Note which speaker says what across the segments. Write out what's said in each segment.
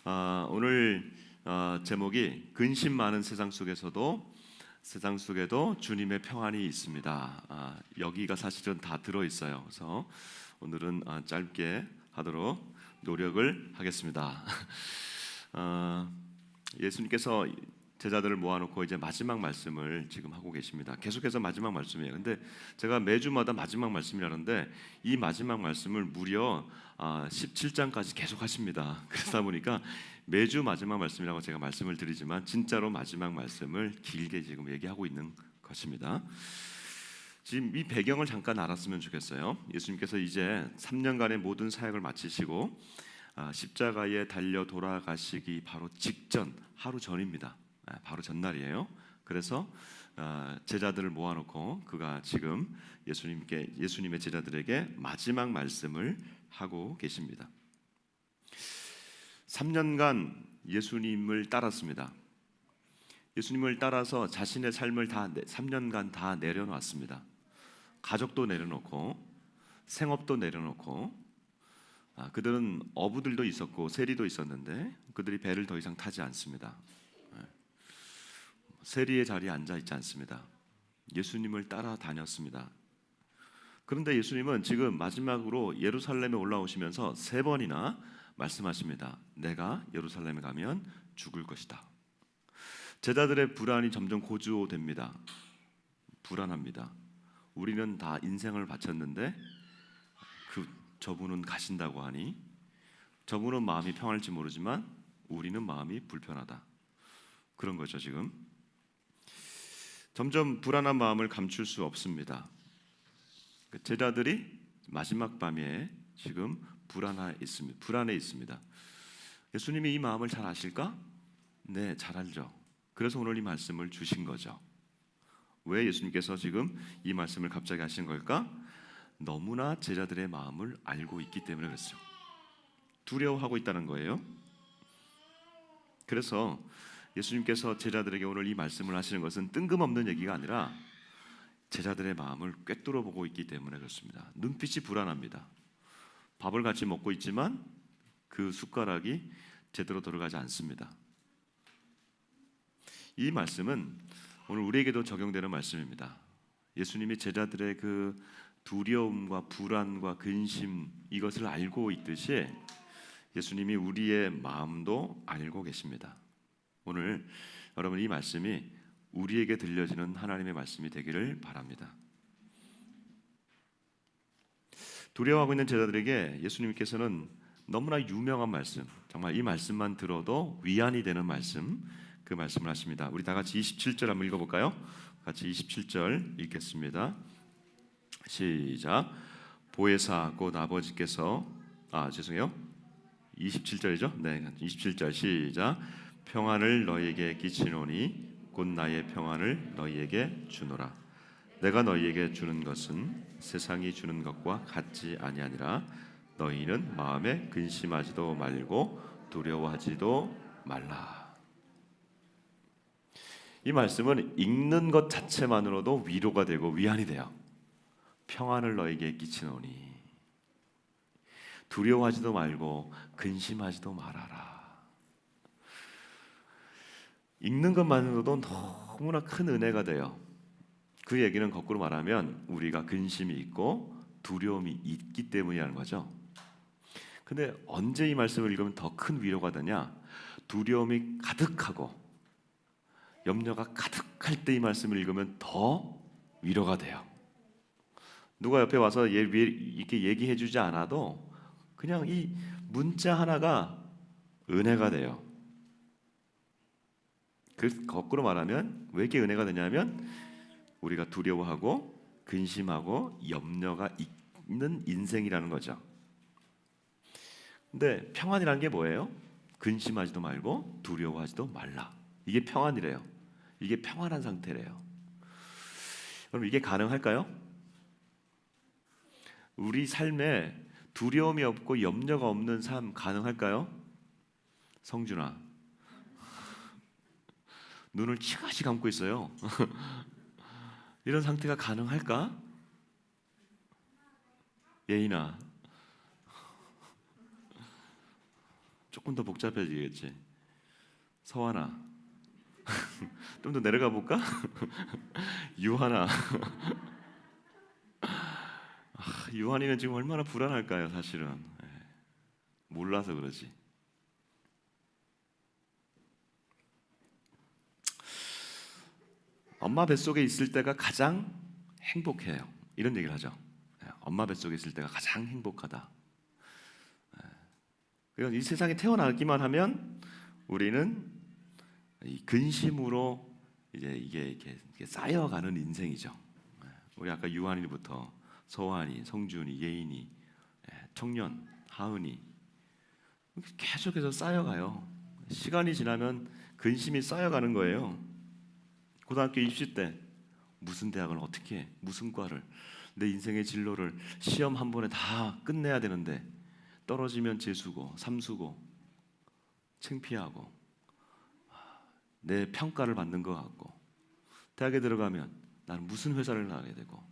Speaker 1: 오늘 제목이 근심 많은 세상 속에도 세상 속에도 주님의 평안이 있습니다. 여기가 사실은 다 들어 있어요. 그래서 오늘은 짧게 하도록 노력을 하겠습니다. 예수님께서 제자들을 모아놓고 이제 마지막 말씀을 지금 하고 계십니다. 계속해서 마지막 말씀이에요. 근데 제가 매주마다 마지막 말씀이라는데 이 마지막 말씀을 무려 17장까지 계속 하십니다. 그러다 보니까 매주 마지막 말씀이라고 제가 말씀을 드리지만 진짜로 마지막 말씀을 길게 지금 얘기하고 있는 것입니다. 지금 이 배경을 잠깐 알았으면 좋겠어요. 예수님께서 이제 3년간의 모든 사역을 마치시고 십자가에 달려 돌아가시기 바로 직전, 하루 전입니다. 바로 전날이에요. 그래서 제자들을 모아놓고 그가 지금 예수님의 제자들에게 마지막 말씀을 하고 계십니다. 3년간 예수님을 따랐습니다. 예수님을 따라서 자신의 삶을 3년간 다 내려놨습니다. 가족도 내려놓고 생업도 내려놓고 그들은 어부들도 있었고 세리도 있었는데 그들이 배를 더 이상 타지 않습니다. 세리의 자리에 앉아 있지 않습니다. 예수님을 따라다녔습니다. 그런데 예수님은 지금 마지막으로 예루살렘에 올라오시면서 3번이나 말씀하십니다. 내가 예루살렘에 가면 죽을 것이다. 제자들의 불안이 점점 고조됩니다. 불안합니다. 우리는 다 인생을 바쳤는데 저분은 가신다고 하니 저분은 마음이 평안할지 모르지만 우리는 마음이 불편하다. 그런 거죠. 지금 점점 불안한 마음을 감출 수 없습니다. 제자들이 마지막 밤에 지금 불안해 있습니다. 예수님이 이 마음을 잘 아실까? 네, 잘 알죠. 그래서 오늘 이 말씀을 주신 거죠. 왜 예수님께서 지금 이 말씀을 갑자기 하신 걸까? 너무나 제자들의 마음을 알고 있기 때문에 그렇죠. 두려워하고 있다는 거예요. 그래서 예수님께서 제자들에게 오늘 이 말씀을 하시는 것은 뜬금없는 얘기가 아니라 제자들의 마음을 꿰뚫어 보고 있기 때문에 그렇습니다. 눈빛이 불안합니다. 밥을 같이 먹고 있지만 그 숟가락이 제대로 들어가지 않습니다. 이 말씀은 오늘 우리에게도 적용되는 말씀입니다. 예수님이 제자들의 그 두려움과 불안과 근심 이것을 알고 있듯이 예수님이 우리의 마음도 알고 계십니다. 오늘 여러분 이 말씀이 우리에게 들려지는 하나님의 말씀이 되기를 바랍니다. 두려워하고 있는 제자들에게 예수님께서는 너무나 유명한 말씀, 정말 이 말씀만 들어도 위안이 되는 말씀, 그 말씀을 하십니다. 우리 다 같이 27절 한번 읽어볼까요? 같이 27절 읽겠습니다. 시작. 보혜사 곧 아버지께서 27절이죠? 네, 27절 시작. 평안을 너희에게 끼치노니 곧 나의 평안을 너희에게 주노라. 내가 너희에게 주는 것은 세상이 주는 것과 같지 아니하니라. 너희는 마음에 근심하지도 말고 두려워하지도 말라. 이 말씀은 읽는 것 자체만으로도 위로가 되고 위안이 돼요. 평안을 너희에게 끼치노니 두려워하지도 말고 근심하지도 말아라. 읽는 것만으로도 너무나 큰 은혜가 돼요. 그 얘기는 거꾸로 말하면 우리가 근심이 있고 두려움이 있기 때문이라는 거죠. 근데 언제 이 말씀을 읽으면 더 큰 위로가 되냐? 두려움이 가득하고 염려가 가득할 때 이 말씀을 읽으면 더 위로가 돼요. 누가 옆에 와서 이렇게 얘기해 주지 않아도 그냥 이 문자 하나가 은혜가 돼요. 그 거꾸로 말하면 왜 이렇게 은혜가 되냐면 우리가 두려워하고 근심하고 염려가 있는 인생이라는 거죠. 근데 평안이라는 게 뭐예요? 근심하지도 말고 두려워하지도 말라. 이게 평안이래요. 이게 평안한 상태래요. 그럼 이게 가능할까요? 우리 삶에 두려움이 없고 염려가 없는 삶 가능할까요? 성준아, 눈을 치가시 감고 있어요. 이런 상태가 가능할까? 예인아, 조금 더 복잡해지겠지. 서하나. 좀 더 내려가 볼까? 유하나. 유한이는 지금 얼마나 불안할까요, 사실은. 몰라서 그러지. 엄마 뱃속에 있을 때가 가장 행복해요. 이런 얘기를 하죠. 엄마 뱃속에 있을 때가 가장 행복하다. 그러니까 이 세상에 태어나기만 하면 우리는 이 근심으로 이제 이게 쌓여가는 인생이죠. 우리 아까 유한이부터 서한이, 성준이, 예인이, 청년, 하은이 계속해서 쌓여가요. 시간이 지나면 근심이 쌓여가는 거예요. 고등학교 입시 때 무슨 대학을 어떻게 해? 무슨 과를? 내 인생의 진로를 시험 한 번에 다 끝내야 되는데 떨어지면 재수고 삼수고 창피하고 내 평가를 받는 것 같고, 대학에 들어가면 나는 무슨 회사를 나가야 되고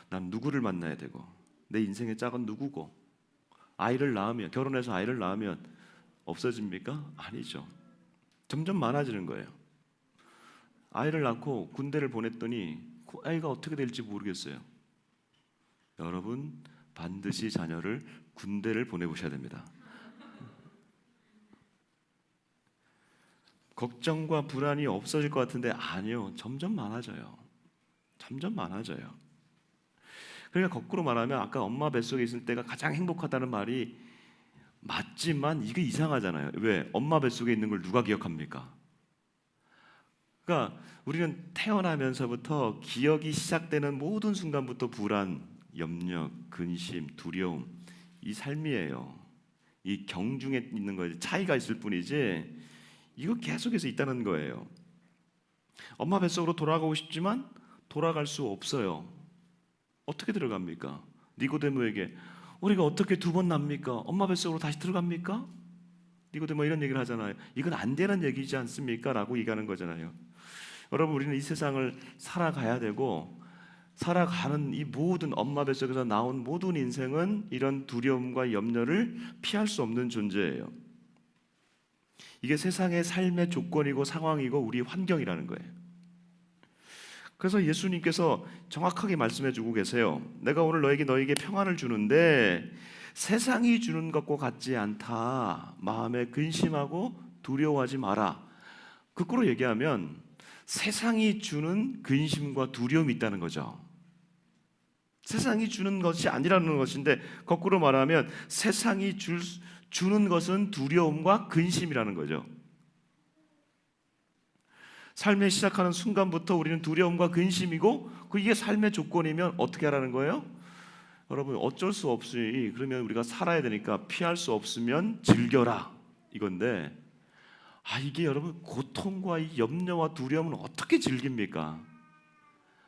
Speaker 1: 난 누구를 만나야 되고 내 인생의 짝은 누구고, 아이를 낳으면, 결혼해서 아이를 낳으면 없어집니까? 아니죠. 점점 많아지는 거예요. 아이를 낳고 군대를 보냈더니 그 아이가 어떻게 될지 모르겠어요. 여러분 반드시 자녀를 군대를 보내보셔야 됩니다. 걱정과 불안이 없어질 것 같은데 아니요. 점점 많아져요. 점점 많아져요. 그러니까 거꾸로 말하면 아까 엄마 뱃속에 있을 때가 가장 행복하다는 말이 맞지만 이게 이상하잖아요. 왜? 엄마 뱃속에 있는 걸 누가 기억합니까? 그러니까 우리는 태어나면서부터 기억이 시작되는 모든 순간부터 불안, 염려, 근심, 두려움, 이 삶이에요. 이 경중에 있는 거예요. 차이가 있을 뿐이지 이거 계속해서 있다는 거예요. 엄마 뱃속으로 돌아가고 싶지만 돌아갈 수 없어요. 어떻게 들어갑니까? 니고데모에게 우리가 어떻게 두 번 납니까? 엄마 뱃속으로 다시 들어갑니까? 니고데모 이런 얘기를 하잖아요. 이건 안 되는 얘기지 않습니까? 라고 얘기하는 거잖아요. 여러분 우리는 이 세상을 살아가야 되고, 살아가는 이 모든 엄마 뱃속에서 나온 모든 인생은 이런 두려움과 염려를 피할 수 없는 존재예요. 이게 세상의 삶의 조건이고 상황이고 우리 환경이라는 거예요. 그래서 예수님께서 정확하게 말씀해 주고 계세요. 내가 오늘 너에게 평안을 주는데 세상이 주는 것과 같지 않다. 마음에 근심하고 두려워하지 마라. 거꾸로 얘기하면 세상이 주는 근심과 두려움이 있다는 거죠. 세상이 주는 것이 아니라는 것인데 거꾸로 말하면 세상이 주는 것은 두려움과 근심이라는 거죠. 삶의 시작하는 순간부터 우리는 두려움과 근심이고 이게 삶의 조건이면 어떻게 하라는 거예요? 여러분 어쩔 수 없이 그러면 우리가 살아야 되니까 피할 수 없으면 즐겨라 이건데, 이게 여러분 고통과 이 염려와 두려움은 어떻게 즐깁니까?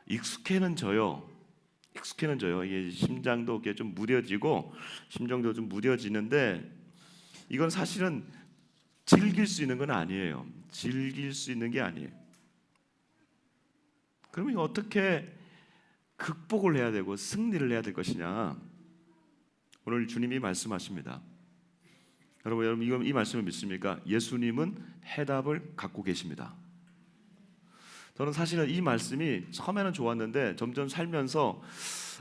Speaker 1: 익숙해는 져요. 이게 심장도 이렇게 좀 무뎌지고 심정도 좀 무뎌지는데 이건 사실은 즐길 수 있는 건 아니에요. 즐길 수 있는 게 아니에요. 그러면 이거 어떻게 극복을 해야 되고 승리를 해야 될 것이냐? 오늘 주님이 말씀하십니다. 여러분 이 말씀을 믿습니까? 예수님은 해답을 갖고 계십니다. 저는 사실은 이 말씀이 처음에는 좋았는데 점점 살면서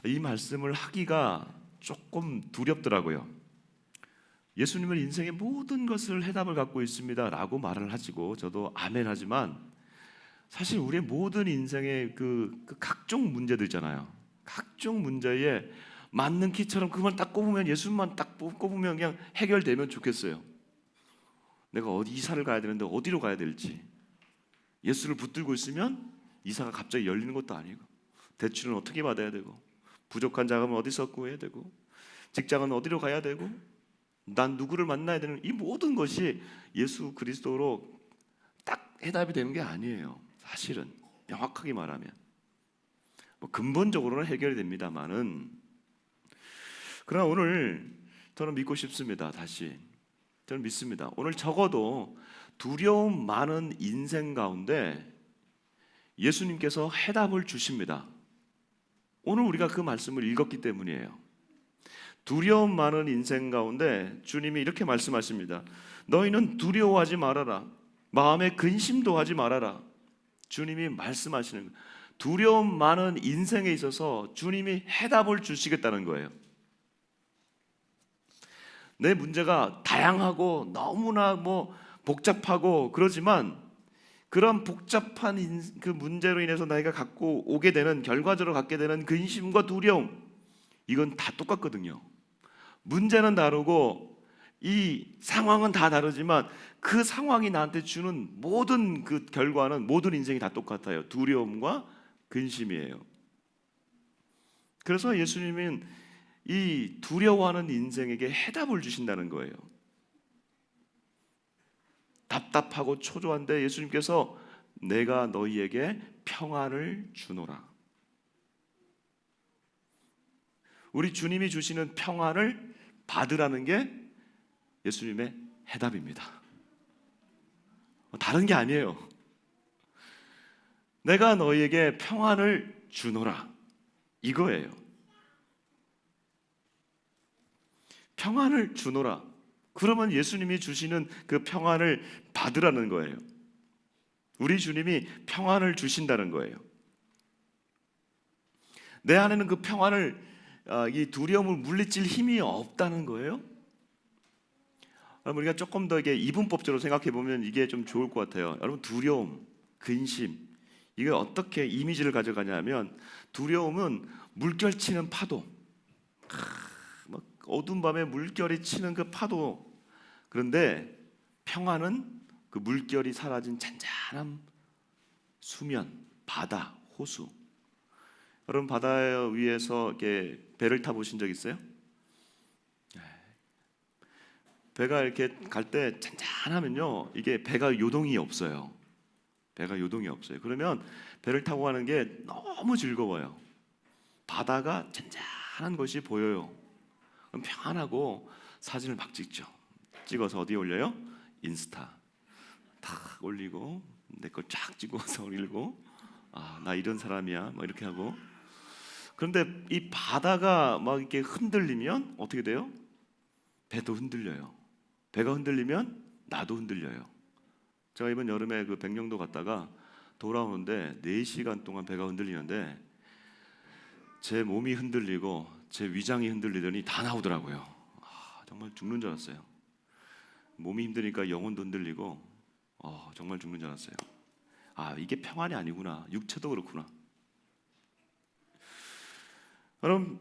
Speaker 1: 이 말씀을 하기가 조금 두렵더라고요. 예수님은 인생의 모든 것을 해답을 갖고 있습니다 라고 말을 하시고 저도 아멘 하지만 사실 우리의 모든 인생의 그 각종 문제들 있잖아요. 각종 문제에 맞는 키처럼 그만 딱 꼽으면, 예수님만 딱 꼽으면 그냥 해결되면 좋겠어요. 내가 어디 이사를 가야 되는데 어디로 가야 될지, 예수를 붙들고 있으면 이사가 갑자기 열리는 것도 아니고, 대출은 어떻게 받아야 되고, 부족한 자금은 어디서 구해야 되고, 직장은 어디로 가야 되고, 난 누구를 만나야 되는, 이 모든 것이 예수 그리스도로 딱 해답이 되는 게 아니에요. 사실은 명확하게 말하면 근본적으로는 해결이 됩니다만은, 그러나 오늘 저는 믿고 싶습니다. 다시 저는 믿습니다. 오늘 적어도 두려움 많은 인생 가운데 예수님께서 해답을 주십니다. 오늘 우리가 그 말씀을 읽었기 때문이에요. 두려움 많은 인생 가운데 주님이 이렇게 말씀하십니다. 너희는 두려워하지 말아라. 마음에 근심도 하지 말아라. 주님이 말씀하시는 거예요. 두려움 많은 인생에 있어서 주님이 해답을 주시겠다는 거예요. 내 문제가 다양하고 너무나 복잡하고 그러지만 그런 복잡한 그 문제로 인해서 나이가 갖고 오게 되는, 결과적으로 갖게 되는 근심과 두려움, 이건 다 똑같거든요. 문제는 다르고 이 상황은 다 다르지만 그 상황이 나한테 주는 모든 그 결과는, 모든 인생이 다 똑같아요. 두려움과 근심이에요. 그래서 예수님은 이 두려워하는 인생에게 해답을 주신다는 거예요. 답답하고 초조한데 예수님께서 내가 너희에게 평안을 주노라. 우리 주님이 주시는 평안을 받으라는 게 예수님의 해답입니다. 다른 게 아니에요. 내가 너희에게 평안을 주노라, 이거예요. 평안을 주노라. 그러면 예수님이 주시는 그 평안을 받으라는 거예요. 우리 주님이 평안을 주신다는 거예요. 내 안에는 그 평안을, 이 두려움을 물리칠 힘이 없다는 거예요. 여러분, 우리가 조금 더 이게 이분법적으로 생각해 보면 이게 좀 좋을 것 같아요. 여러분, 두려움, 근심, 이게 어떻게 이미지를 가져가냐면, 두려움은 물결 치는 파도, 어두운 밤에 물결이 치는 그 파도. 그런데 평안은 그 물결이 사라진 잔잔한 수면, 바다, 호수. 여러분, 바다 위에서 이렇게 배를 타보신 적 있어요? 배가 이렇게 갈 때 잔잔하면요, 이게 배가 요동이 없어요. 배가 요동이 없어요. 그러면 배를 타고 가는 게 너무 즐거워요. 바다가 잔잔한 것이 보여요. 그럼 평안하고 사진을 막 찍죠. 찍어서 어디에 올려요? 인스타 탁 올리고, 내 거 쫙 찍어서 올리고, 나 이런 사람이야, 이렇게 하고. 그런데 이 바다가 막 이렇게 흔들리면 어떻게 돼요? 배도 흔들려요. 배가 흔들리면 나도 흔들려요. 제가 이번 여름에 그 백령도 갔다가 돌아오는데 4시간 동안 배가 흔들리는데 제 몸이 흔들리고 제 위장이 흔들리더니 다 나오더라고요. 정말 죽는 줄 알았어요. 몸이 힘드니까 영혼도 흔들리고 정말 죽는 줄 알았어요. 이게 평안이 아니구나. 육체도 그렇구나. 여러분,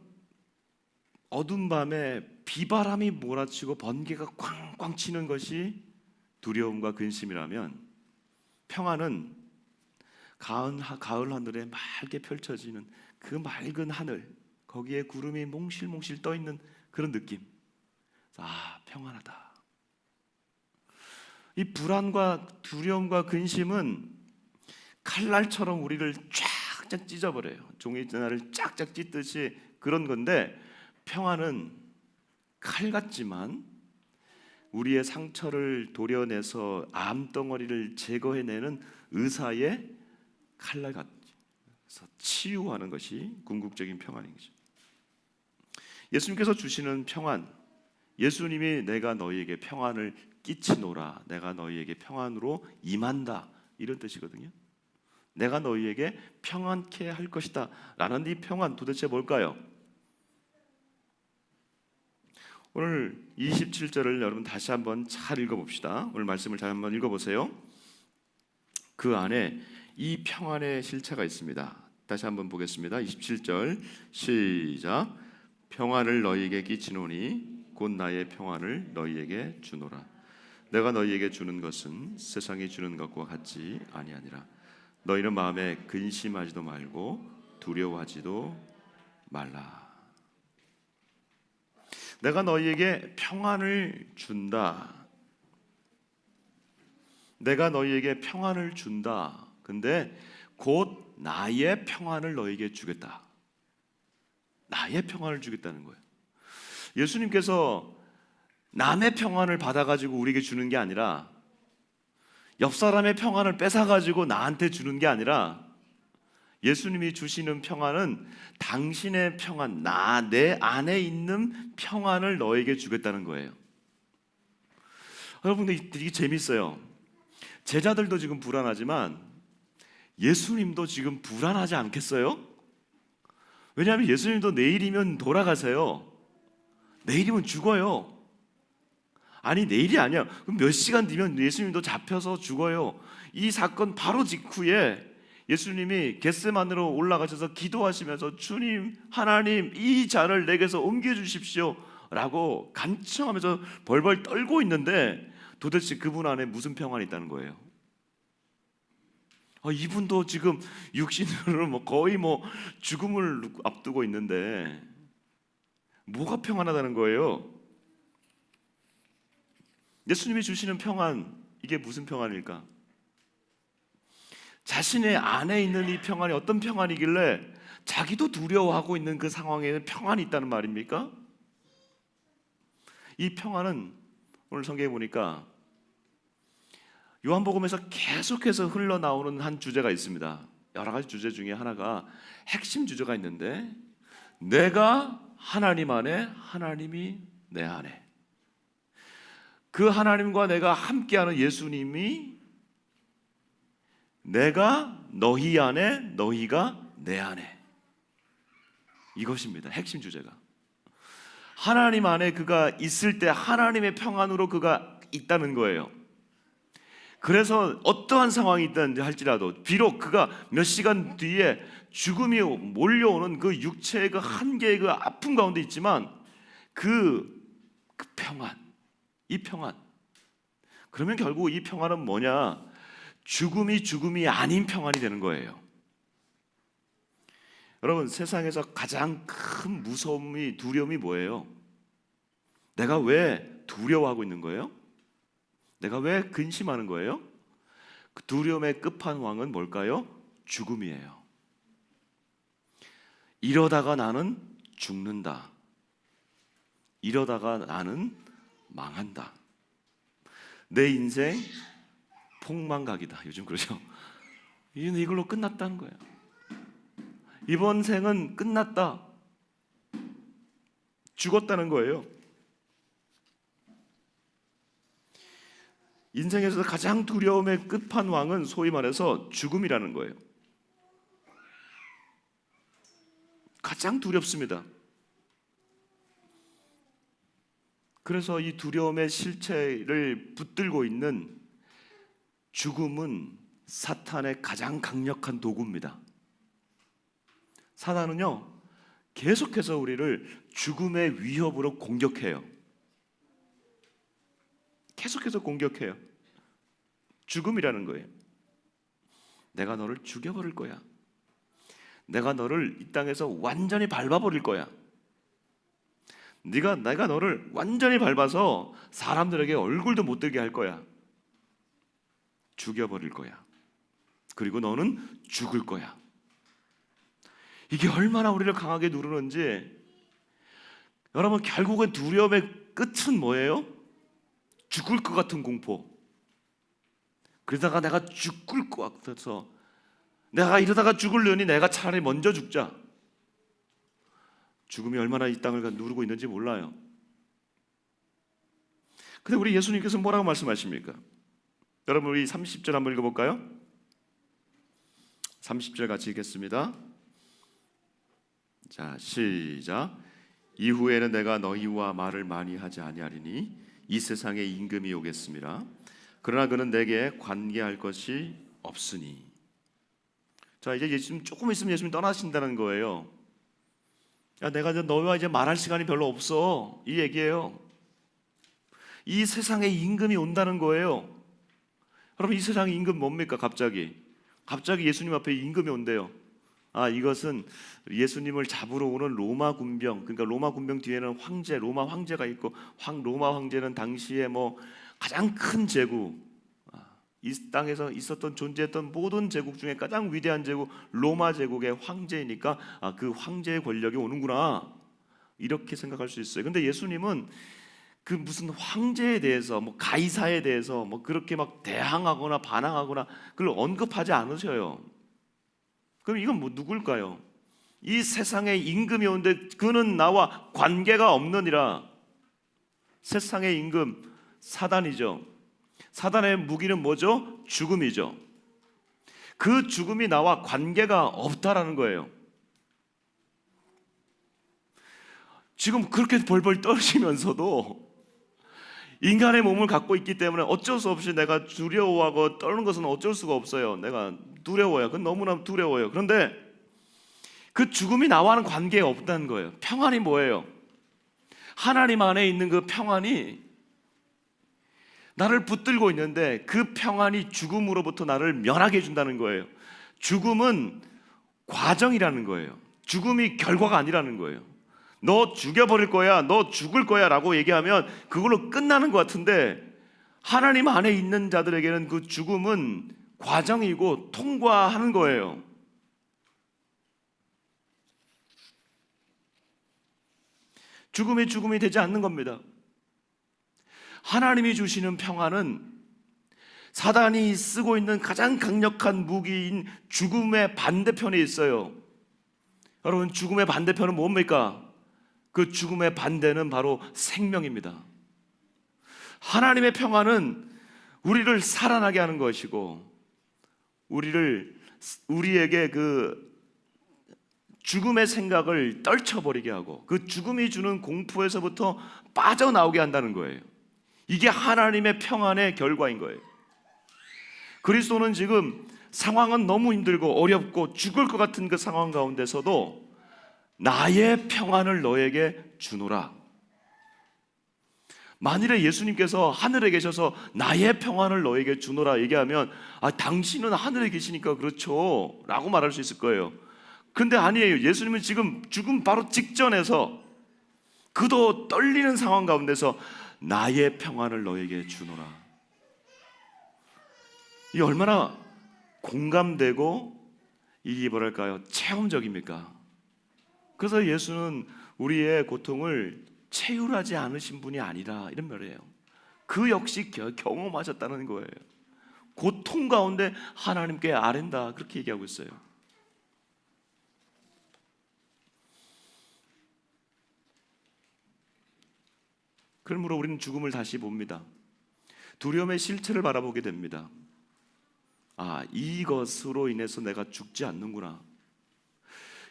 Speaker 1: 어두운 밤에 비바람이 몰아치고 번개가 꽝꽝 치는 것이 두려움과 근심이라면, 평안은 가을 하늘에 맑게 펼쳐지는 그 맑은 하늘, 거기에 구름이 몽실몽실 떠 있는 그런 느낌. 평안하다. 이 불안과 두려움과 근심은 칼날처럼 우리를 쫙쫙 찢어버려요. 종이전화를 쫙쫙 찢듯이 그런 건데, 평안은 칼 같지만 우리의 상처를 도려내서 암덩어리를 제거해내는 의사의 칼날 같아서 치유하는 것이 궁극적인 평안인 거죠. 예수님께서 주시는 평안, 예수님이 내가 너희에게 평안을 끼치노라, 내가 너희에게 평안으로 임한다, 이런 뜻이거든요. 내가 너희에게 평안케 할 것이다 라는 이 평안, 도대체 뭘까요? 오늘 27절을 여러분 다시 한번 잘 읽어봅시다. 오늘 말씀을 잘 한번 읽어보세요. 그 안에 이 평안의 실체가 있습니다. 다시 한번 보겠습니다. 27절 시작. 평안을 너희에게 끼치노니 곧 나의 평안을 너희에게 주노라. 내가 너희에게 주는 것은 세상이 주는 것과 같지 아니하니라. 너희는 마음에 근심하지도 말고 두려워하지도 말라. 내가 너희에게 평안을 준다. 내가 너희에게 평안을 준다. 근데 곧 나의 평안을 너희에게 주겠다. 나의 평안을 주겠다는 거예요. 예수님께서 남의 평안을 받아가지고 우리에게 주는 게 아니라, 옆 사람의 평안을 뺏어가지고 나한테 주는 게 아니라, 예수님이 주시는 평안은 당신의 평안, 내 안에 있는 평안을 너에게 주겠다는 거예요. 여러분, 이게 재밌어요. 제자들도 지금 불안하지만 예수님도 지금 불안하지 않겠어요? 왜냐하면 예수님도 내일이면 돌아가세요. 내일이면 죽어요. 아니, 내일이 아니야. 그럼 몇 시간 뒤면 예수님도 잡혀서 죽어요. 이 사건 바로 직후에 예수님이 겟세마네로 올라가셔서 기도하시면서 주님, 하나님, 이 잔을 내게서 옮겨주십시오 라고 간청하면서 벌벌 떨고 있는데 도대체 그분 안에 무슨 평안이 있다는 거예요? 이분도 지금 육신으로 거의 죽음을 앞두고 있는데 뭐가 평안하다는 거예요? 예수님이 주시는 평안, 이게 무슨 평안일까? 자신의 안에 있는 이 평안이 어떤 평안이길래 자기도 두려워하고 있는 그 상황에는 평안이 있다는 말입니까? 이 평안은 오늘 성경에 보니까 요한복음에서 계속해서 흘러나오는 한 주제가 있습니다. 여러 가지 주제 중에 하나가 핵심 주제가 있는데, 내가 하나님 안에, 하나님이 내 안에. 그 하나님과 내가 함께하는 예수님이 내가 너희 안에, 너희가 내 안에. 이것입니다. 핵심 주제가. 하나님 안에 그가 있을 때 하나님의 평안으로 그가 있다는 거예요. 그래서 어떠한 상황이 있든지 할지라도 비록 그가 몇 시간 뒤에 죽음이 몰려오는 그 육체의 그 한계의 그 아픔 가운데 있지만 그 평안, 이 평안. 그러면 결국 이 평안은 뭐냐? 죽음이 아닌 평안이 되는 거예요. 여러분, 세상에서 가장 큰 무서움이, 두려움이 뭐예요? 내가 왜 두려워하고 있는 거예요? 내가 왜 근심하는 거예요? 그 두려움의 끝판왕은 뭘까요? 죽음이에요. 이러다가 나는 죽는다. 이러다가 나는 망한다. 내 인생 폭망각이다. 요즘 그러죠. 이걸로 끝났다는 거예요. 이번 생은 끝났다. 죽었다는 거예요. 인생에서 가장 두려움의 끝판왕은 소위 말해서 죽음이라는 거예요. 가장 두렵습니다. 그래서 이 두려움의 실체를 붙들고 있는 죽음은 사탄의 가장 강력한 도구입니다. 사탄은요, 계속해서 우리를 죽음의 위협으로 공격해요. 계속해서 공격해요. 죽음이라는 거예요. 내가 너를 죽여버릴 거야. 내가 너를 이 땅에서 완전히 밟아버릴 거야. 내가 너를 완전히 밟아서 사람들에게 얼굴도 못 들게 할 거야. 죽여버릴 거야. 그리고 너는 죽을 거야. 이게 얼마나 우리를 강하게 누르는지. 여러분, 결국은 두려움의 끝은 뭐예요? 죽을 것 같은 공포. 그러다가 내가 죽을 것 같아서, 내가 이러다가 죽으려니 내가 차라리 먼저 죽자. 죽음이 얼마나 이 땅을 누르고 있는지 몰라요. 근데 우리 예수님께서 뭐라고 말씀하십니까? 여러분, 우리 30절 한번 읽어볼까요? 30절 같이 읽겠습니다. 자, 시작. 이후에는 내가 너희와 말을 많이 하지 아니하리니 이 세상에 임금이 오겠습니다. 그러나 그는 내게 관계할 것이 없으니. 자, 이제 예수님 조금 있으면 예수님 떠나신다는 거예요. 야, 내가 너희와 이제 말할 시간이 별로 없어, 이 얘기예요. 이 세상에 임금이 온다는 거예요. 여러분, 이 세상의 임금 뭡니까? 갑자기 예수님 앞에 임금이 온대요. 이것은 예수님을 잡으러 오는 로마 군병. 그러니까 로마 군병 뒤에는 황제, 로마 황제가 있고, 로마 황제는 당시에 가장 큰 제국, 이 땅에서 있었던 존재했던 모든 제국 중에 가장 위대한 제국, 로마 제국의 황제이니까 그 황제의 권력이 오는구나, 이렇게 생각할 수 있어요. 근데 예수님은 그 무슨 황제에 대해서, 가이사에 대해서 그렇게 막 대항하거나 반항하거나 그걸 언급하지 않으셔요. 그럼 이건 뭐 누굴까요? 이 세상의 임금이 오는데 그는 나와 관계가 없느니라. 세상의 임금 사단이죠. 사단의 무기는 뭐죠? 죽음이죠. 그 죽음이 나와 관계가 없다라는 거예요. 지금 그렇게 벌벌 떨시면서도 인간의 몸을 갖고 있기 때문에 어쩔 수 없이 내가 두려워하고 떨는 것은 어쩔 수가 없어요. 내가 두려워요. 그건 너무나 두려워요. 그런데 그 죽음이 나와는 관계가 없다는 거예요. 평안이 뭐예요? 하나님 안에 있는 그 평안이 나를 붙들고 있는데 그 평안이 죽음으로부터 나를 면하게 해준다는 거예요. 죽음은 과정이라는 거예요. 죽음이 결과가 아니라는 거예요. 너 죽여버릴 거야, 너 죽을 거야 라고 얘기하면 그걸로 끝나는 것 같은데, 하나님 안에 있는 자들에게는 그 죽음은 과정이고 통과하는 거예요. 죽음이 죽음이 되지 않는 겁니다. 하나님이 주시는 평안은 사단이 쓰고 있는 가장 강력한 무기인 죽음의 반대편에 있어요. 여러분, 죽음의 반대편은 뭡니까? 그 죽음의 반대는 바로 생명입니다. 하나님의 평안은 우리를 살아나게 하는 것이고, 우리에게 그 죽음의 생각을 떨쳐버리게 하고 그 죽음이 주는 공포에서부터 빠져나오게 한다는 거예요. 이게 하나님의 평안의 결과인 거예요. 그리스도는 지금 상황은 너무 힘들고 어렵고 죽을 것 같은 그 상황 가운데서도 나의 평안을 너에게 주노라. 만일에 예수님께서 하늘에 계셔서 나의 평안을 너에게 주노라 얘기하면, 당신은 하늘에 계시니까 그렇죠 라고 말할 수 있을 거예요. 근데 아니에요. 예수님은 지금 죽음 바로 직전에서 그도 떨리는 상황 가운데서 나의 평안을 너에게 주노라. 이 얼마나 공감되고 이게 뭐랄까요? 체험적입니까? 그래서 예수는 우리의 고통을 체휼하지 않으신 분이 아니라 이런 말이에요. 그 역시 경험하셨다는 거예요. 고통 가운데 하나님께 아랜다 그렇게 얘기하고 있어요. 그러므로 우리는 죽음을 다시 봅니다. 두려움의 실체를 바라보게 됩니다. 이것으로 인해서 내가 죽지 않는구나.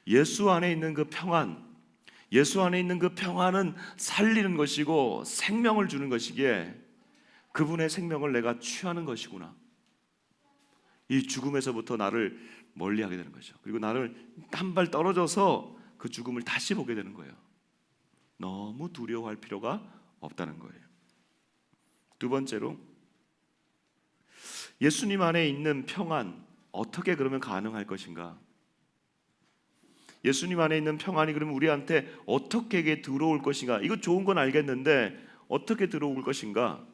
Speaker 1: 예수 안에 있는 그 평안, 예수 안에 있는 그 평안은 살리는 것이고 생명을 주는 것이기에 그분의 생명을 내가 취하는 것이구나. 이 죽음에서부터 나를 멀리하게 되는 거죠. 그리고 나를 한 발 떨어져서 그 죽음을 다시 보게 되는 거예요. 너무 두려워할 필요가 없다는 거예요. 두 번째로, 예수님 안에 있는 평안 어떻게 그러면 가능할 것인가? 예수님 안에 있는 평안이 그러면 우리한테 어떻게 들어올 것인가? 이거 좋은 건 알겠는데 어떻게 들어올 것인가?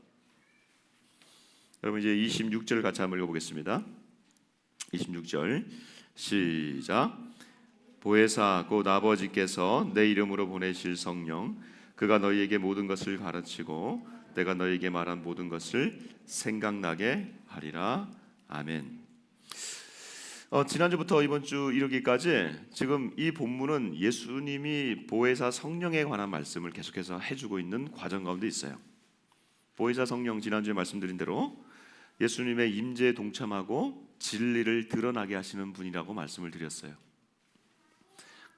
Speaker 1: 여러분, 이제 26절 같이 한번 읽어보겠습니다. 26절 시작. 보혜사 곧 아버지께서 내 이름으로 보내실 성령, 그가 너희에게 모든 것을 가르치고 내가 너희에게 말한 모든 것을 생각나게 하리라. 아멘. 지난주부터 이번 주 이르기까지 지금 이 본문은 예수님이 보혜사 성령에 관한 말씀을 계속해서 해주고 있는 과정 가운데 있어요. 보혜사 성령, 지난주에 말씀드린 대로 예수님의 임재에 동참하고 진리를 드러나게 하시는 분이라고 말씀을 드렸어요.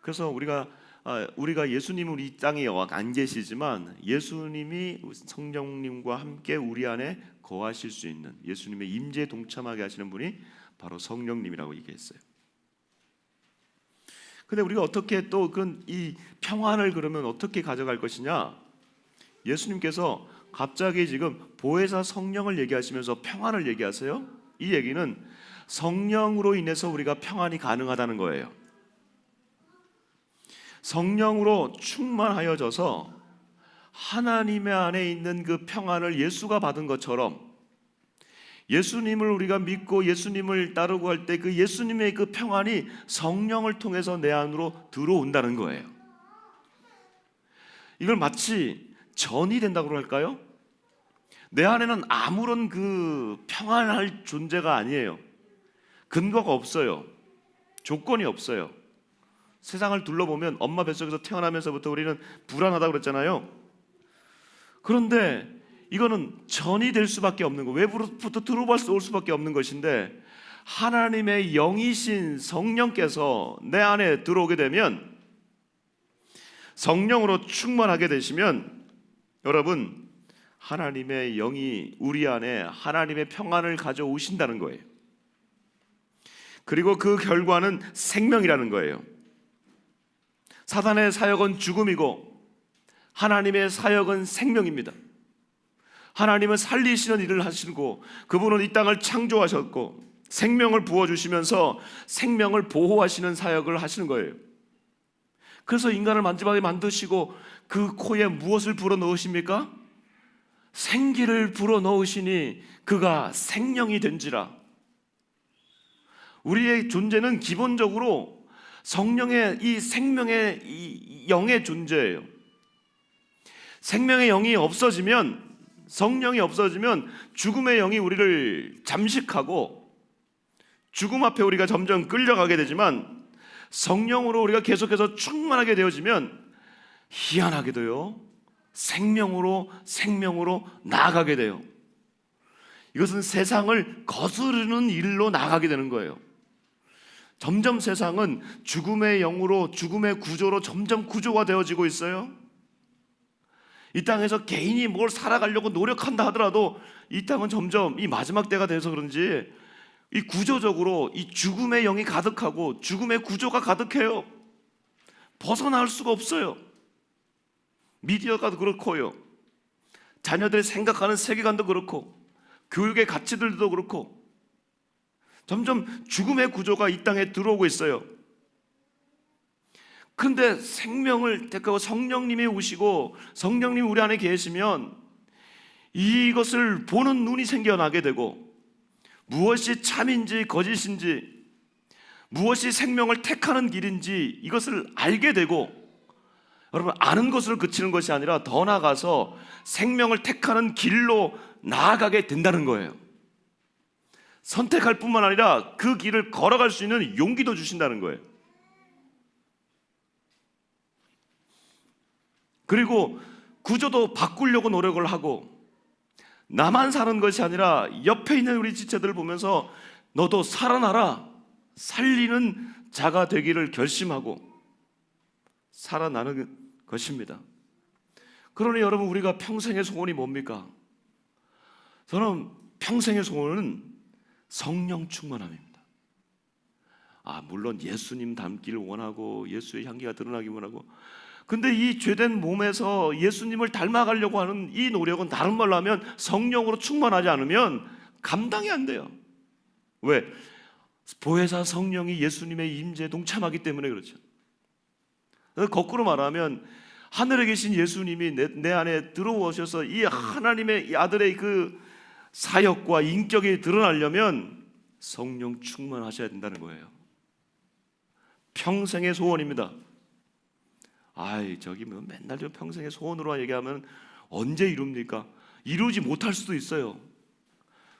Speaker 1: 그래서 우리가 예수님은 이 땅에 안 계시지만 예수님이 성령님과 함께 우리 안에 거하실 수 있는, 예수님의 임재에 동참하게 하시는 분이 바로 성령님이라고 얘기했어요. 근데 우리가 어떻게 또 이 평안을 그러면 어떻게 가져갈 것이냐? 예수님께서 갑자기 지금 보혜사 성령을 얘기하시면서 평안을 얘기하세요. 이 얘기는 성령으로 인해서 우리가 평안이 가능하다는 거예요. 성령으로 충만하여져서 하나님의 안에 있는 그 평안을 예수가 받은 것처럼 예수님을 우리가 믿고 예수님을 따르고 할 때 그 예수님의 그 평안이 성령을 통해서 내 안으로 들어온다는 거예요. 이걸 마치 전이 된다고 할까요? 내 안에는 아무런 그 평안할 존재가 아니에요. 근거가 없어요. 조건이 없어요. 세상을 둘러보면 엄마 뱃속에서 태어나면서부터 우리는 불안하다고 그랬잖아요. 그런데 이거는 전이 될 수밖에 없는 거, 외부로부터 들어올 수밖에 없는 것인데, 하나님의 영이신 성령께서 내 안에 들어오게 되면, 성령으로 충만하게 되시면, 여러분, 하나님의 영이 우리 안에 하나님의 평안을 가져오신다는 거예요. 그리고 그 결과는 생명이라는 거예요. 사단의 사역은 죽음이고 하나님의 사역은 생명입니다. 하나님은 살리시는 일을 하시고, 그분은 이 땅을 창조하셨고 생명을 부어주시면서 생명을 보호하시는 사역을 하시는 거예요. 그래서 인간을 마지막에 만드시고 그 코에 무엇을 불어넣으십니까? 생기를 불어넣으시니 그가 생명이 된지라. 우리의 존재는 기본적으로 성령의 이 생명의 이 영의 존재예요. 생명의 영이 없어지면, 성령이 없어지면 죽음의 영이 우리를 잠식하고 죽음 앞에 우리가 점점 끌려가게 되지만, 성령으로 우리가 계속해서 충만하게 되어지면 희한하게도요, 생명으로 나아가게 돼요. 이것은 세상을 거스르는 일로 나아가게 되는 거예요. 점점 세상은 죽음의 영으로, 죽음의 구조로 점점 구조가 되어지고 있어요. 이 땅에서 개인이 뭘 살아가려고 노력한다 하더라도 이 땅은 점점 이 마지막 때가 돼서 그런지 이 구조적으로 이 죽음의 영이 가득하고 죽음의 구조가 가득해요. 벗어날 수가 없어요. 미디어가 그렇고요, 자녀들이 생각하는 세계관도 그렇고 교육의 가치들도 그렇고 점점 죽음의 구조가 이 땅에 들어오고 있어요. 그런데 생명을 택하고 성령님이 오시고 성령님이 우리 안에 계시면 이것을 보는 눈이 생겨나게 되고, 무엇이 참인지 거짓인지, 무엇이 생명을 택하는 길인지 이것을 알게 되고, 여러분, 아는 것으로 그치는 것이 아니라 더 나아가서 생명을 택하는 길로 나아가게 된다는 거예요. 선택할 뿐만 아니라 그 길을 걸어갈 수 있는 용기도 주신다는 거예요. 그리고 구조도 바꾸려고 노력을 하고, 나만 사는 것이 아니라 옆에 있는 우리 지체들을 보면서 너도 살아나라, 살리는 자가 되기를 결심하고 살아나는 것입니다. 그러니 여러분, 우리가 평생의 소원이 뭡니까? 저는 평생의 소원은 성령 충만함입니다. 물론 예수님 닮기를 원하고 예수의 향기가 드러나기 원하고, 근데 이 죄된 몸에서 예수님을 닮아가려고 하는 이 노력은 다른 말로 하면 성령으로 충만하지 않으면 감당이 안 돼요. 왜? 보혜사 성령이 예수님의 임재에 동참하기 때문에 그렇죠. 거꾸로 말하면 하늘에 계신 예수님이 내 안에 들어오셔서 이 하나님의 이 아들의 그 사역과 인격이 드러나려면 성령 충만하셔야 된다는 거예요. 평생의 소원입니다. 저기 뭐 맨날 저 평생의 소원으로 얘기하면 언제 이룹니까? 이루지 못할 수도 있어요.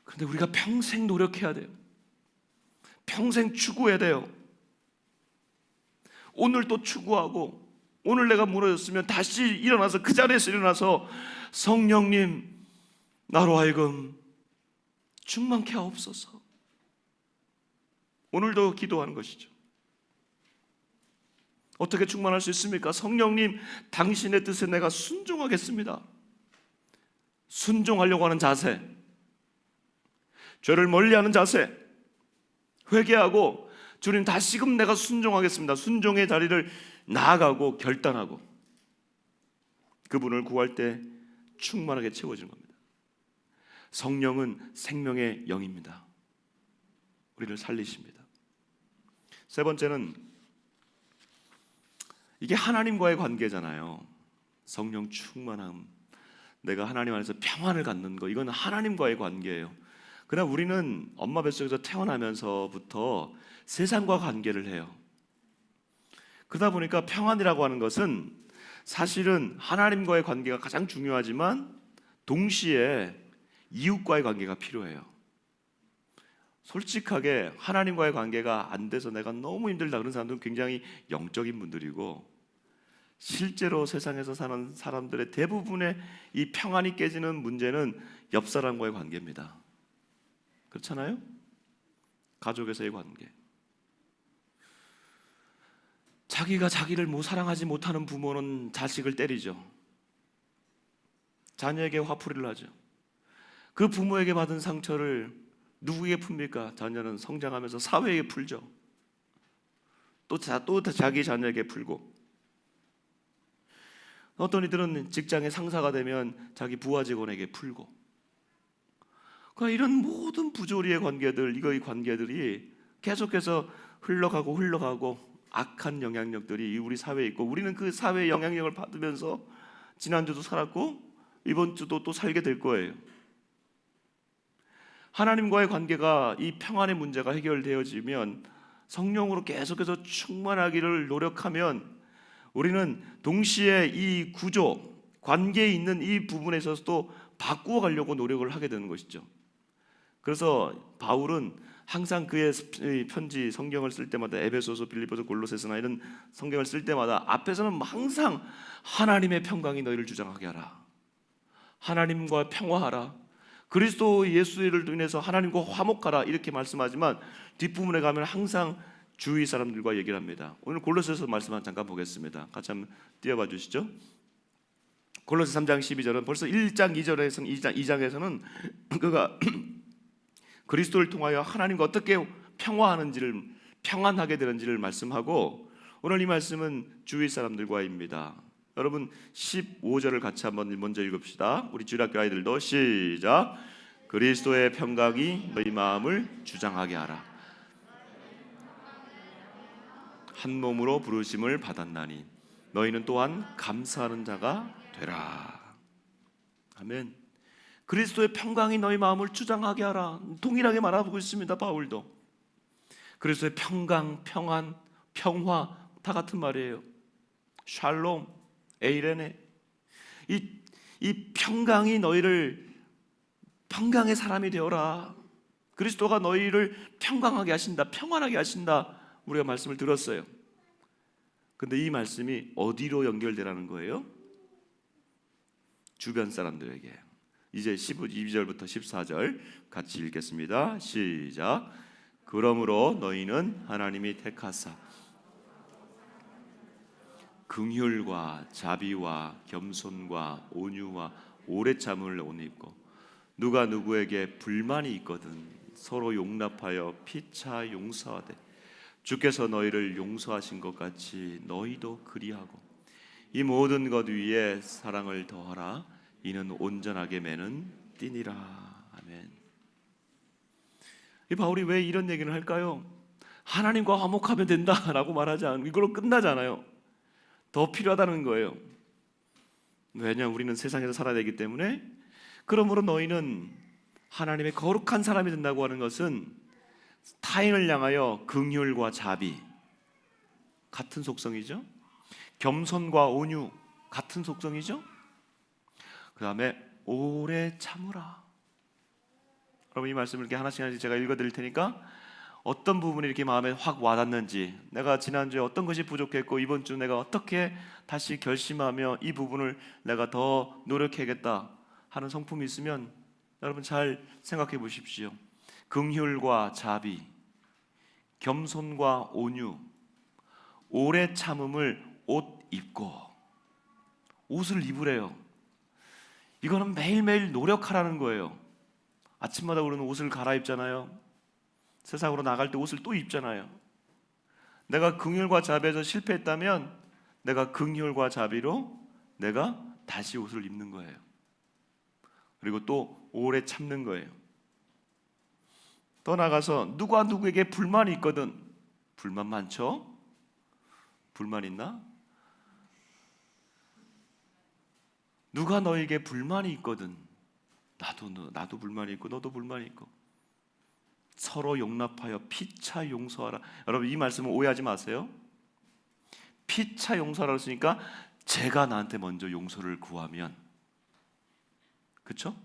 Speaker 1: 그런데 우리가 평생 노력해야 돼요. 평생 추구해야 돼요. 오늘 또 추구하고, 오늘 내가 무너졌으면 다시 일어나서 그 자리에서 일어나서 성령님, 나로 하여금 충만케 하옵소서. 오늘도 기도하는 것이죠. 어떻게 충만할 수 있습니까? 성령님, 당신의 뜻에 내가 순종하겠습니다. 순종하려고 하는 자세, 죄를 멀리하는 자세, 회개하고 주님 다시금 내가 순종하겠습니다. 순종의 자리를 나아가고 결단하고 그분을 구할 때 충만하게 채워지는 겁니다. 성령은 생명의 영입니다. 우리를 살리십니다. 세 번째는 이게 하나님과의 관계잖아요. 성령 충만함, 내가 하나님 안에서 평안을 갖는 거, 이건 하나님과의 관계예요. 그러나 우리는 엄마 뱃속에서 태어나면서부터 세상과 관계를 해요. 그러다 보니까 평안이라고 하는 것은 사실은 하나님과의 관계가 가장 중요하지만 동시에 이웃과의 관계가 필요해요. 솔직하게 하나님과의 관계가 안 돼서 내가 너무 힘들다 그런 사람들은 굉장히 영적인 분들이고, 실제로 세상에서 사는 사람들의 대부분의 이 평안이 깨지는 문제는 옆 사람과의 관계입니다. 그렇잖아요? 가족에서의 관계. 자기가 자기를 사랑하지 못하는 부모는 자식을 때리죠. 자녀에게 화풀이를 하죠. 그 부모에게 받은 상처를 누구에게 풉니까? 자녀는 성장하면서 사회에게 풀죠. 또 자기 자녀에게 풀고, 어떤 이들은 직장의 상사가 되면 자기 부하 직원에게 풀고, 그러니까 이런 모든 부조리의 관계들, 이 관계들이 계속해서 흘러가고 악한 영향력들이 우리 사회에 있고, 우리는 그 사회의 영향력을 받으면서 지난주도 살았고 이번 주도 또 살게 될 거예요. 하나님과의 관계가, 이 평안의 문제가 해결되어지면, 성령으로 계속해서 충만하기를 노력하면 우리는 동시에 이 구조, 관계에 있는 이 부분에 있어서도 바꾸어 가려고 노력을 하게 되는 것이죠. 그래서 바울은 항상 그의 편지, 성경을 쓸 때마다, 에베소서, 빌립보서, 골로새서나 이런 성경을 쓸 때마다 앞에서는 항상 하나님의 평강이 너희를 주장하게 하라, 하나님과 평화하라, 그리스도 예수를 인해서 하나님과 화목하라, 이렇게 말씀하지만 뒷부분에 가면 항상 주위 사람들과 얘기를 합니다. 오늘 골로새서 말씀 잠깐 보겠습니다. 같이 한번 띄워봐 주시죠. 골로새 3장 12절은 벌써 1장 2절에서 2장에서는 그가 그리스도를 통하여 하나님과 어떻게 평화하는지를, 평안하게 되는지를 말씀하고, 오늘 이 말씀은 주위 사람들과입니다. 여러분 15절을 같이 한번 먼저 읽읍시다. 우리 주일학교 아이들도 시작. 그리스도의 평강이 너희 마음을 주장하게 하라. 한 몸으로 부르심을 받았나니 너희는 또한 감사하는 자가 되라. 아멘. 그리스도의 평강이 너희 마음을 주장하게 하라. 동일하게 말하고 있습니다. 바울도 그리스도의 평강, 평안, 평화 다 같은 말이에요. 샬롬, 에이레네. 이 평강이 너희를, 평강의 사람이 되어라. 그리스도가 너희를 평강하게 하신다, 평안하게 하신다, 우리가 말씀을 들었어요. 근데 이 말씀이 어디로 연결되라는 거예요? 주변 사람들에게. 이제 12절부터 14절 같이 읽겠습니다. 시작. 그러므로 너희는 하나님이 택하사 긍휼과 자비와 겸손과 온유와 오래 참음을 옷 입고, 누가 누구에게 불만이 있거든 서로 용납하여 피차 용서하되, 주께서 너희를 용서하신 것 같이 너희도 그리하고, 이 모든 것 위에 사랑을 더하라. 이는 온전하게 매는 띠니라. 아멘. 이 바울이 왜 이런 얘기를 할까요? 하나님과 화목하면 된다라고 말하지 않고 이걸로 끝나잖아요. 더 필요하다는 거예요. 왜냐하면 우리는 세상에서 살아야 되기 때문에. 그러므로 너희는 하나님의 거룩한 사람이 된다고 하는 것은 타인을 향하여 긍휼과 자비, 같은 속성이죠. 겸손과 온유, 같은 속성이죠. 그 다음에 오래 참으라. 여러분 이 말씀을 이렇게 하나씩 제가 읽어드릴 테니까 어떤 부분이 이렇게 마음에 확 와닿는지, 내가 지난주에 어떤 것이 부족했고 이번 주 내가 어떻게 다시 결심하며 이 부분을 내가 더 노력해야겠다 하는 성품이 있으면 여러분 잘 생각해 보십시오. 긍휼과 자비, 겸손과 온유, 오래 참음을 옷 입고. 옷을 입으래요. 이거는 매일매일 노력하라는 거예요. 아침마다 우리는 옷을 갈아입잖아요. 세상으로 나갈 때 옷을 또 입잖아요. 내가 긍휼과 자비에서 실패했다면 내가 긍휼과 자비로 내가 다시 옷을 입는 거예요. 그리고 또 오래 참는 거예요. 더 나가서 누가 누구에게 불만이 있거든. 불만 많죠? 불만 있나? 누가 너에게 불만이 있거든. 나도 불만이 있고 너도 불만이 있고 서로 용납하여 피차 용서하라. 여러분 이 말씀은 오해하지 마세요. 피차 용서하라고 했으니까 제가 나한테 먼저 용서를 구하면, 그렇죠?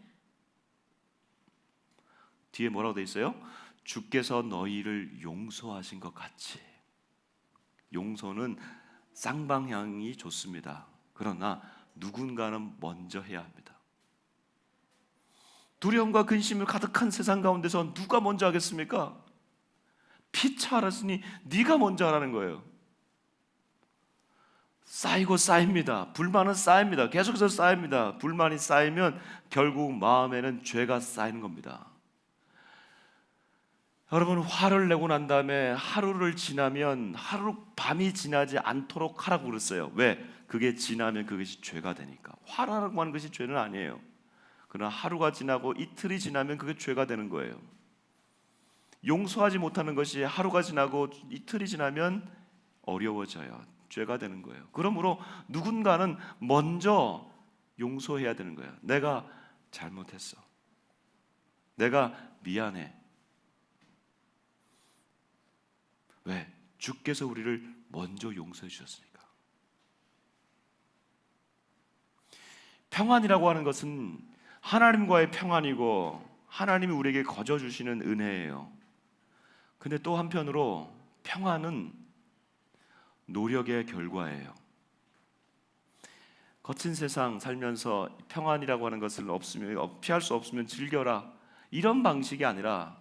Speaker 1: 뒤에 뭐라고 돼 있어요? 주께서 너희를 용서하신 것 같이. 용서는 쌍방향이 좋습니다. 그러나 누군가는 먼저 해야 합니다. 두려움과 근심을 가득한 세상 가운데서 누가 먼저 하겠습니까? 피차 알았으니 네가 먼저 하라는 거예요. 쌓이고 쌓입니다. 불만은 쌓입니다. 계속해서 쌓입니다. 불만이 쌓이면 결국 마음에는 죄가 쌓이는 겁니다. 여러분, 화를 내고 난 다음에 하루를 지나면 밤이 지나지 않도록 하라고 그랬어요. 왜? 그게 지나면 그것이 죄가 되니까. 화라고 하는 것이 죄는 아니에요. 그러나 하루가 지나고 이틀이 지나면 그게 죄가 되는 거예요. 용서하지 못하는 것이 하루가 지나고 이틀이 지나면 어려워져요. 죄가 되는 거예요. 그러므로 누군가는 먼저 용서해야 되는 거예요. 내가 잘못했어. 내가 미안해. 왜? 주께서 우리를 먼저 용서해 주셨으니까. 평안이라고 하는 것은 하나님과의 평안이고 하나님이 우리에게 거저 주시는 은혜예요. 근데 또 한편으로 평안은 노력의 결과예요. 거친 세상 살면서 평안이라고 하는 것을 피할 수 없으면 즐겨라, 이런 방식이 아니라,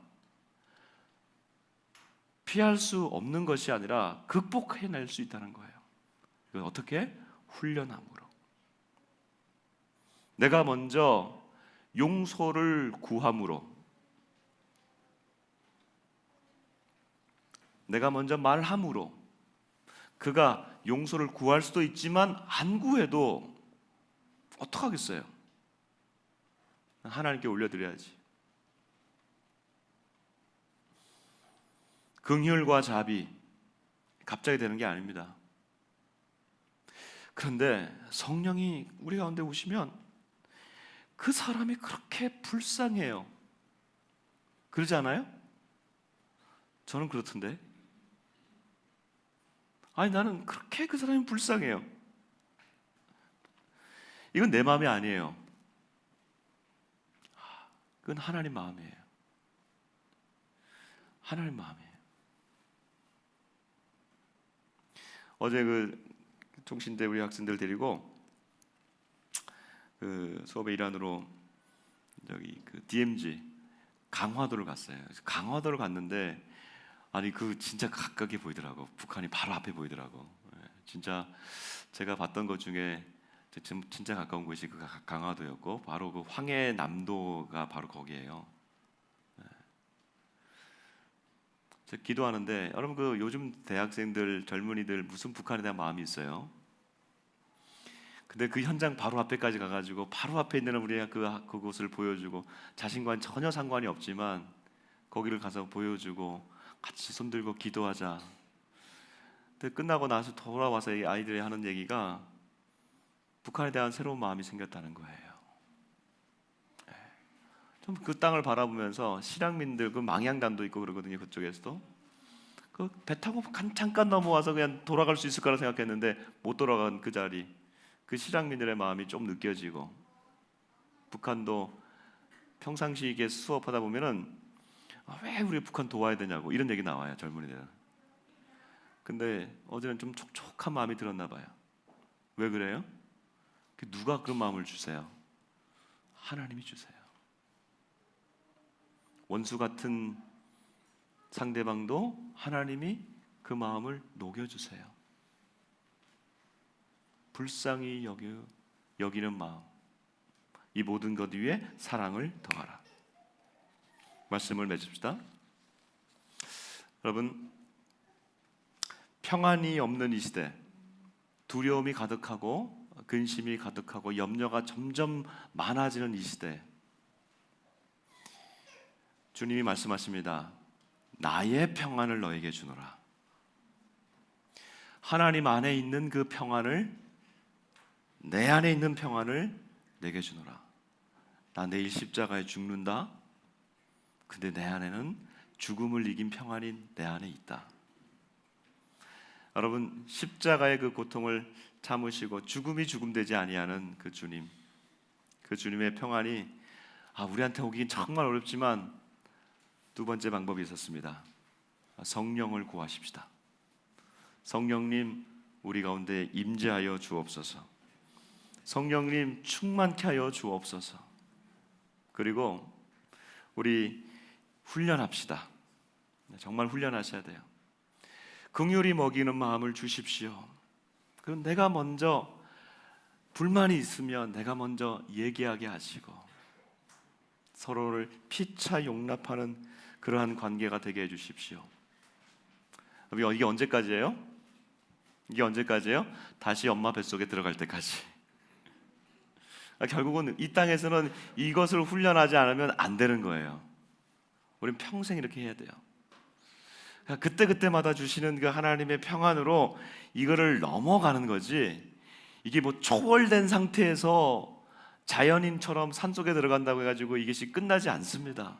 Speaker 1: 피할 수 없는 것이 아니라 극복해낼 수 있다는 거예요. 이건 어떻게? 훈련함으로. 내가 먼저 용서를 구함으로, 내가 먼저 말함으로. 그가 용서를 구할 수도 있지만 안 구해도 어떡하겠어요? 하나님께 올려드려야지. 긍휼과 자비 갑자기 되는 게 아닙니다. 그런데 성령이 우리 가운데 오시면 그 사람이 그렇게 불쌍해요. 그러지 않아요? 저는 그렇던데. 아니, 나는 그렇게 그 사람이 불쌍해요. 이건 내 마음이 아니에요. 그건 하나님 마음이에요. 하나님 마음이에요. 어제 그 종신대 우리 학생들 데리고 그 수업의 일환으로 저기 그 DMZ 강화도를 갔어요. 강화도를 갔는데 아니 그 진짜 가깝게 보이더라고. 북한이 바로 앞에 보이더라고. 진짜 제가 봤던 것 중에 진짜 가까운 곳이 그 강화도였고 바로 그 황해남도가 바로 거기예요. 제가 기도하는데 여러분 그 요즘 대학생들 젊은이들 무슨 북한에 대한 마음이 있어요. 근데 그 현장 바로 앞에까지 가가지고 바로 앞에 있는 우리가 그곳을 보여주고 자신과는 전혀 상관이 없지만 거기를 가서 보여주고 같이 손들고 기도하자. 근데 끝나고 나서 돌아와서 이 아이들이 하는 얘기가 북한에 대한 새로운 마음이 생겼다는 거예요. 좀 그 땅을 바라보면서 실향민들 그 망향단도 있고 그러거든요. 그쪽에서도 그 배 타고 잠깐 넘어와서 그냥 돌아갈 수 있을 거라 생각했는데 못 돌아간 그 자리, 그 실향민들의 마음이 좀 느껴지고, 북한도 평상시에 수업하다 보면은 왜 우리 북한 도와야 되냐고 이런 얘기 나와요, 젊은이들은. 근데 어제는 좀 촉촉한 마음이 들었나 봐요. 왜 그래요? 누가 그런 마음을 주세요? 하나님이 주세요. 원수 같은 상대방도 하나님이 그 마음을 녹여주세요. 불쌍히 여기는 마음, 이 모든 것 위에 사랑을 더하라. 말씀을 맺읍시다. 여러분, 평안이 없는 이 시대, 두려움이 가득하고 근심이 가득하고 염려가 점점 많아지는 이 시대, 주님이 말씀하십니다. 나의 평안을 너에게 주노라. 하나님 안에 있는 그 평안을, 내 안에 있는 평안을 내게 주노라. 나 내일 십자가에 죽는다. 근데 내 안에는 죽음을 이긴 평안이 내 안에 있다. 여러분, 십자가의 그 고통을 참으시고 죽음이 죽음 되지 아니하는 그 주님, 그 주님의 평안이 우리한테 오긴 정말 어렵지만 두 번째 방법이 있었습니다. 성령을 구하십시다. 성령님, 우리 가운데 임재하여 주옵소서. 성령님, 충만케 하여 주옵소서. 그리고 우리 훈련합시다. 정말 훈련하셔야 돼요. 긍휼히 먹이는 마음을 주십시오. 그럼 내가 먼저 불만이 있으면 내가 먼저 얘기하게 하시고 서로를 피차 용납하는 그러한 관계가 되게 해주십시오. 이게 언제까지예요? 이게 언제까지예요? 다시 엄마 뱃속에 들어갈 때까지. 결국은 이 땅에서는 이것을 훈련하지 않으면 안 되는 거예요. 우리는 평생 이렇게 해야 돼요. 그때그때마다 주시는 그 하나님의 평안으로 이거를 넘어가는 거지, 이게 뭐 초월된 상태에서 자연인처럼 산속에 들어간다고 해가지고 이것이 끝나지 않습니다.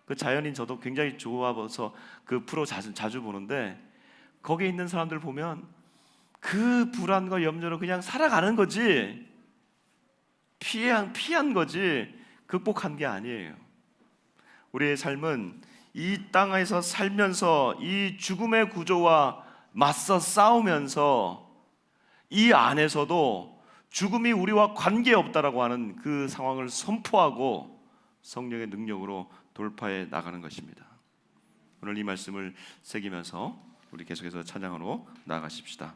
Speaker 1: 그 자연인 저도 굉장히 좋아서 그 프로 자주 보는데, 거기에 있는 사람들 보면 그 불안과 염려로 그냥 살아가는 거지, 피한 거지 극복한 게 아니에요. 우리의 삶은 이 땅에서 살면서 이 죽음의 구조와 맞서 싸우면서 이 안에서도 죽음이 우리와 관계없다라고 하는 그 상황을 선포하고 성령의 능력으로 돌파해 나가는 것입니다. 오늘 이 말씀을 새기면서 우리 계속해서 찬양으로 나아가십시다.